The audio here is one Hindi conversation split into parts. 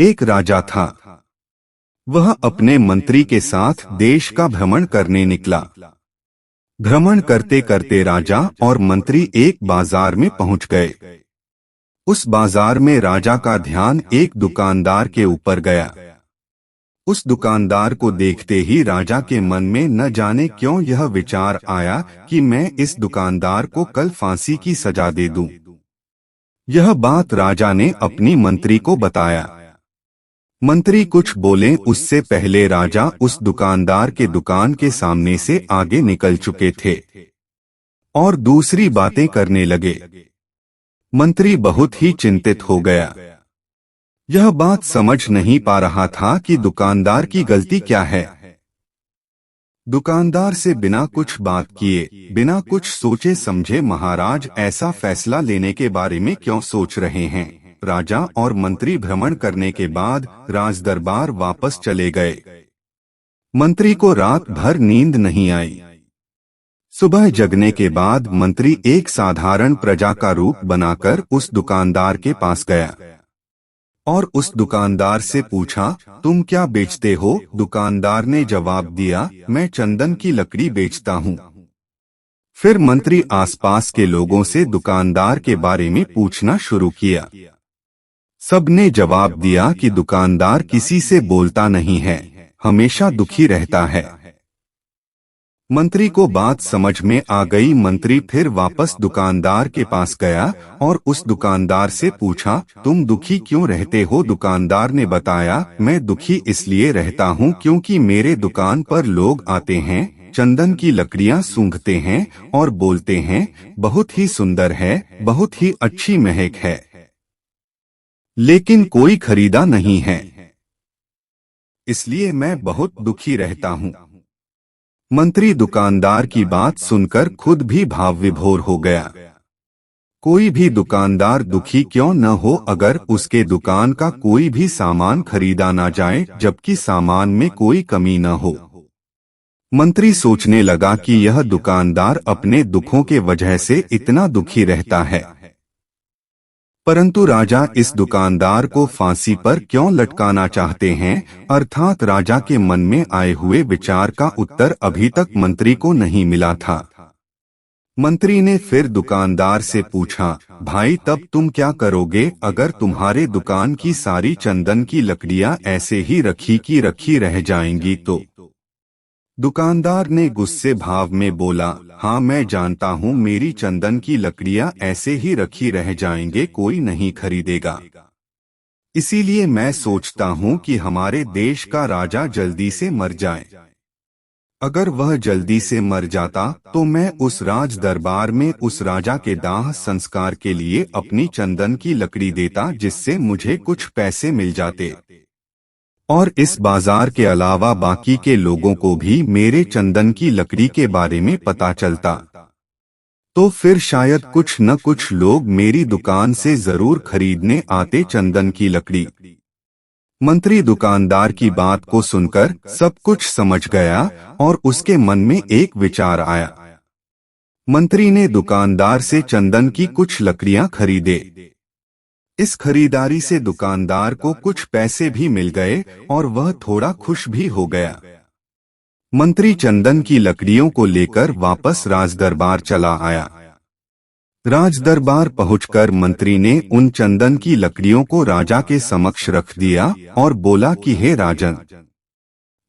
एक राजा था। वह अपने मंत्री के साथ देश का भ्रमण करने निकला। भ्रमण करते करते राजा और मंत्री एक बाजार में पहुंच गए। उस बाजार में राजा का ध्यान एक दुकानदार के ऊपर गया। उस दुकानदार को देखते ही राजा के मन में न जाने क्यों यह विचार आया कि मैं इस दुकानदार को कल फांसी की सजा दे दूं। यह बात राजा ने अपनी मंत्री को बताया। मंत्री कुछ बोले उससे पहले राजा उस दुकानदार के दुकान के सामने से आगे निकल चुके थे और दूसरी बातें करने लगे। मंत्री बहुत ही चिंतित हो गया। यह बात समझ नहीं पा रहा था कि दुकानदार की गलती क्या है। दुकानदार से बिना कुछ बात किए, बिना कुछ सोचे समझे महाराज ऐसा फैसला लेने के बारे में क्यों सोच रहे हैं। राजा और मंत्री भ्रमण करने के बाद राजदरबार वापस चले गए। मंत्री को रात भर नींद नहीं आई। सुबह जगने के बाद मंत्री एक साधारण प्रजा का रूप बनाकर उस दुकानदार के पास गया और उस दुकानदार से पूछा, तुम क्या बेचते हो? दुकानदार ने जवाब दिया, मैं चंदन की लकड़ी बेचता हूँ। फिर मंत्री आसपास के लोगों से दुकानदार के बारे में पूछना शुरू किया। सबने जवाब दिया कि दुकानदार किसी से बोलता नहीं है, हमेशा दुखी रहता है। मंत्री को बात समझ में आ गई। मंत्री फिर वापस दुकानदार के पास गया और उस दुकानदार से पूछा, तुम दुखी क्यों रहते हो? दुकानदार ने बताया, मैं दुखी इसलिए रहता हूँ क्योंकि मेरे दुकान पर लोग आते हैं, चंदन की लकड़ियाँ सूंघते हैं और बोलते हैं, बहुत ही सुंदर है, बहुत ही अच्छी महक है, लेकिन कोई खरीदा नहीं है, इसलिए मैं बहुत दुखी रहता हूँ। मंत्री दुकानदार की बात सुनकर खुद भी भाव विभोर हो गया। कोई भी दुकानदार दुखी क्यों न हो अगर उसके दुकान का कोई भी सामान खरीदा ना जाए जबकि सामान में कोई कमी न हो। मंत्री सोचने लगा कि यह दुकानदार अपने दुखों के वजह से इतना दुखी रहता है, परंतु राजा इस दुकानदार को फांसी पर क्यों लटकाना चाहते हैं? अर्थात राजा के मन में आए हुए विचार का उत्तर अभी तक मंत्री को नहीं मिला था। मंत्री ने फिर दुकानदार से पूछा, भाई तब तुम क्या करोगे अगर तुम्हारे दुकान की सारी चंदन की लकड़ियां ऐसे ही रखी की रखी रह जाएंगी तो? दुकानदार ने गुस्से भाव में बोला, हाँ मैं जानता हूँ मेरी चंदन की लकड़ियाँ ऐसे ही रखी रह जाएंगे, कोई नहीं खरीदेगा। इसीलिए मैं सोचता हूँ कि हमारे देश का राजा जल्दी से मर जाए। अगर वह जल्दी से मर जाता तो मैं उस राज दरबार में उस राजा के दाह संस्कार के लिए अपनी चंदन की लकड़ी देता, जिससे मुझे कुछ पैसे मिल जाते और इस बाजार के अलावा बाकी के लोगों को भी मेरे चंदन की लकड़ी के बारे में पता चलता, तो फिर शायद कुछ न कुछ लोग मेरी दुकान से जरूर खरीदने आते चंदन की लकड़ी। मंत्री दुकानदार की बात को सुनकर सब कुछ समझ गया और उसके मन में एक विचार आया। मंत्री ने दुकानदार से चंदन की कुछ लकड़ियां खरीदे। इस खरीदारी से दुकानदार को कुछ पैसे भी मिल गए और वह थोड़ा खुश भी हो गया। मंत्री चंदन की लकड़ियों को लेकर वापस राजदरबार चला आया। राजदरबार पहुंचकर मंत्री ने उन चंदन की लकड़ियों को राजा के समक्ष रख दिया और बोला कि हे राजन,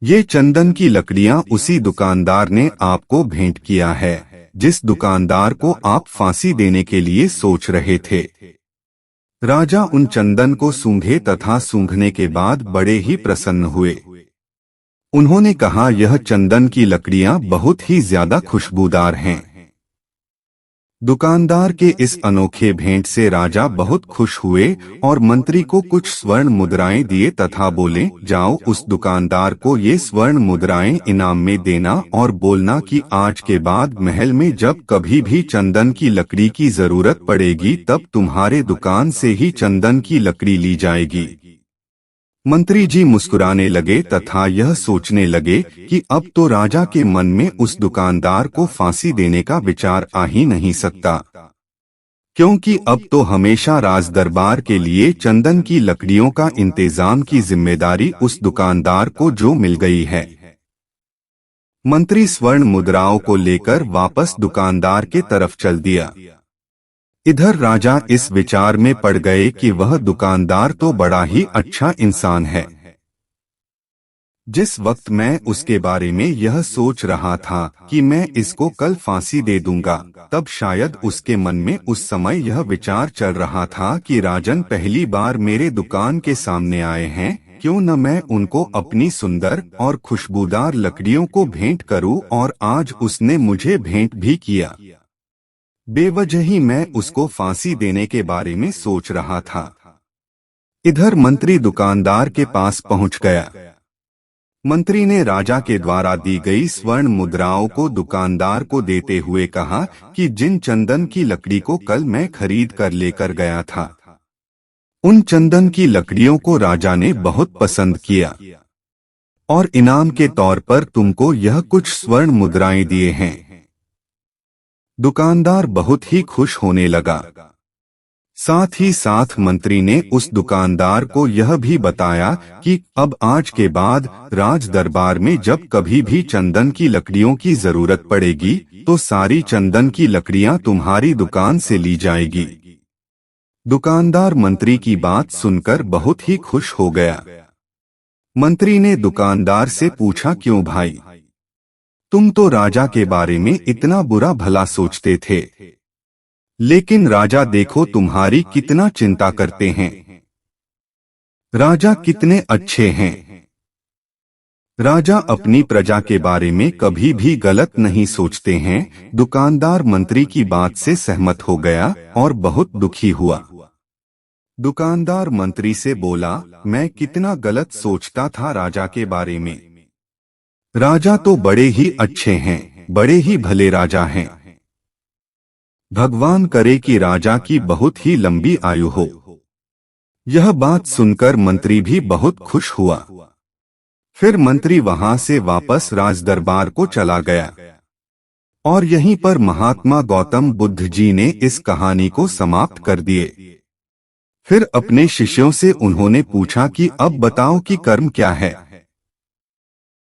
ये चंदन की लकड़ियां उसी दुकानदार ने आपको भेंट किया है जिस दुकानदार को आप फांसी देने के लिए सोच रहे थे। राजा उन चंदन को सूंघे तथा सूंघने के बाद बड़े ही प्रसन्न हुए। उन्होंने कहा, यह चंदन की लकड़ियां बहुत ही ज्यादा खुशबूदार हैं। दुकानदार के इस अनोखे भेंट से राजा बहुत खुश हुए और मंत्री को कुछ स्वर्ण मुद्राएं दिए तथा बोले, जाओ उस दुकानदार को ये स्वर्ण मुद्राएं इनाम में देना और बोलना कि आज के बाद महल में जब कभी भी चंदन की लकड़ी की जरूरत पड़ेगी तब तुम्हारे दुकान से ही चंदन की लकड़ी ली जाएगी। मंत्री जी मुस्कुराने लगे तथा यह सोचने लगे कि अब तो राजा के मन में उस दुकानदार को फांसी देने का विचार आ ही नहीं सकता। क्योंकि अब तो हमेशा राज दरबार के लिए चंदन की लकड़ियों का इंतजाम की जिम्मेदारी उस दुकानदार को जो मिल गई है। मंत्री स्वर्ण मुद्राओं को लेकर वापस दुकानदार के तरफ चल दिया। इधर राजा इस विचार में पड़ गए कि वह दुकानदार तो बड़ा ही अच्छा इंसान है। जिस वक्त मैं उसके बारे में यह सोच रहा था कि मैं इसको कल फांसी दे दूंगा, तब शायद उसके मन में उस समय यह विचार चल रहा था कि राजन पहली बार मेरे दुकान के सामने आए हैं, क्यों न मैं उनको अपनी सुंदर और खुशबूदार लकड़ियों को भेंट करूं, और आज उसने मुझे भेंट भी किया। बेवजह ही मैं उसको फांसी देने के बारे में सोच रहा था। इधर मंत्री दुकानदार के पास पहुंच गया। मंत्री ने राजा के द्वारा दी गई स्वर्ण मुद्राओं को दुकानदार को देते हुए कहा कि जिन चंदन की लकड़ी को कल मैं खरीद कर लेकर गया था, उन चंदन की लकड़ियों को राजा ने बहुत पसंद किया और इनाम के तौर पर तुमको यह कुछ स्वर्ण मुद्राएं दिए हैं। दुकानदार बहुत ही खुश होने लगा। साथ ही साथ मंत्री ने उस दुकानदार को यह भी बताया कि अब आज के बाद राज दरबार में जब कभी भी चंदन की लकड़ियों की जरूरत पड़ेगी तो सारी चंदन की लकड़ियां तुम्हारी दुकान से ली जाएगी। दुकानदार मंत्री की बात सुनकर बहुत ही खुश हो गया। मंत्री ने दुकानदार से पूछा, क्यों भाई, तुम तो राजा के बारे में इतना बुरा भला सोचते थे, लेकिन राजा देखो तुम्हारी कितना चिंता करते हैं। राजा कितने अच्छे हैं। राजा अपनी प्रजा के बारे में कभी भी गलत नहीं सोचते हैं। दुकानदार मंत्री की बात से सहमत हो गया और बहुत दुखी हुआ। दुकानदार मंत्री से बोला, मैं कितना गलत सोचता था राजा के बारे में। राजा तो बड़े ही अच्छे हैं, बड़े ही भले राजा हैं। भगवान करे कि राजा की बहुत ही लंबी आयु हो। यह बात सुनकर मंत्री भी बहुत खुश हुआ। फिर मंत्री वहां से वापस राज दरबार को चला गया और यहीं पर महात्मा गौतम बुद्ध जी ने इस कहानी को समाप्त कर दिए। फिर अपने शिष्यों से उन्होंने पूछा कि अब बताओ कि कर्म क्या है।